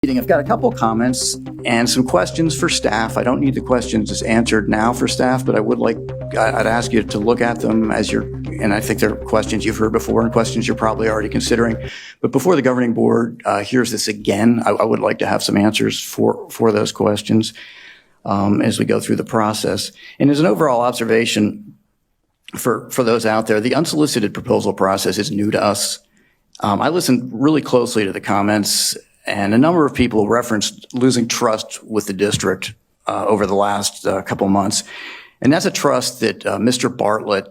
I've got a couple comments and some questions for staff. I don't need the questions answered now for staff, but I'd ask you to look at them and I think they're questions you've heard before and questions you're probably already considering. But before the governing board hears this again, I would like to have some answers for those questions as we go through the process. And as an overall observation for those out there, the unsolicited proposal process is new to us. I listened really closely to the comments, and a number of people referenced losing trust with the district over the last couple months. And that's a trust that Mr. Bartlett,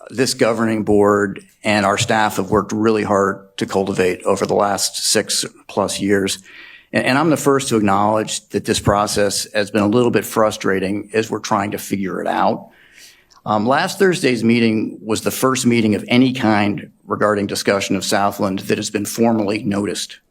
this governing board, and our staff have worked really hard to cultivate over the last 6+ years. And I'm the first to acknowledge that this process has been a little bit frustrating as we're trying to figure it out. Last Thursday's meeting was the first meeting of any kind regarding discussion of Southland that has been formally noticed.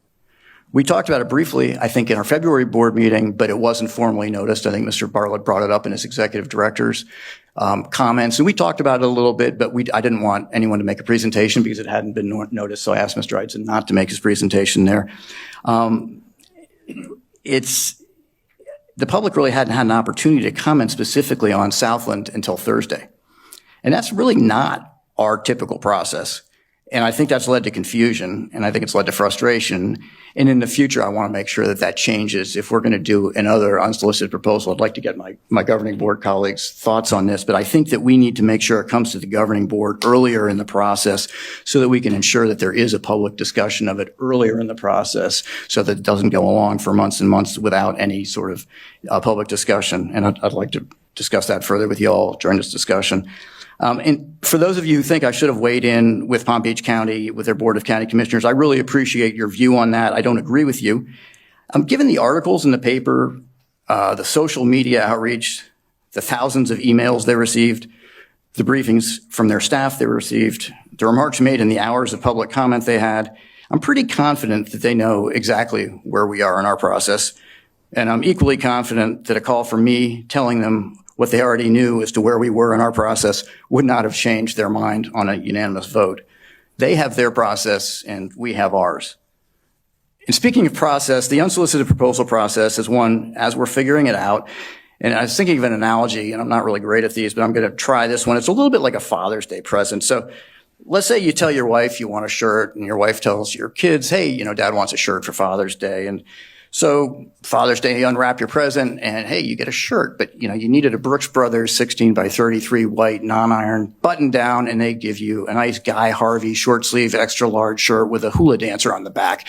We talked about it briefly, I think, in our February board meeting, but it wasn't formally noticed. I think Mr. Bartlett brought it up in his executive director's comments, and we talked about it a little bit, but I didn't want anyone to make a presentation because it hadn't been noticed, so I asked Mr. Eidson not to make his presentation there. The public really hadn't had an opportunity to comment specifically on Southland until Thursday, and that's really not our typical process. And I think that's led to confusion, and I think it's led to frustration. And in the future, I want to make sure that that changes. If we're going to do another unsolicited proposal, I'd like to get my governing board colleagues' thoughts on this. But I think that we need to make sure it comes to the governing board earlier in the process so that we can ensure that there is a public discussion of it earlier in the process so that it doesn't go along for months and months without any sort of public discussion. And I'd like to discuss that further with you all during this discussion. And for those of you who think I should have weighed in with Palm Beach County, with their Board of County Commissioners, I really appreciate your view on that. I don't agree with you. Given the articles in the paper, the social media outreach, the thousands of emails they received, the briefings from their staff they received, the remarks made in the hours of public comment they had, I'm pretty confident that they know exactly where we are in our process. And I'm equally confident that a call from me telling them what they already knew as to where we were in our process would not have changed their mind on a unanimous vote. They have their process and we have ours. And speaking of process, the unsolicited proposal process is one, as we're figuring it out, and I was thinking of an analogy, and I'm not really great at these, but I'm going to try this one. It's a little bit like a Father's Day present. So let's say you tell your wife you want a shirt, and your wife tells your kids, hey, Dad wants a shirt for Father's Day. And so Father's Day, you unwrap your present and hey, you get a shirt, but you needed a Brooks Brothers 16 by 33 white non-iron button down, and they give you a nice Guy Harvey short sleeve extra large shirt with a hula dancer on the back.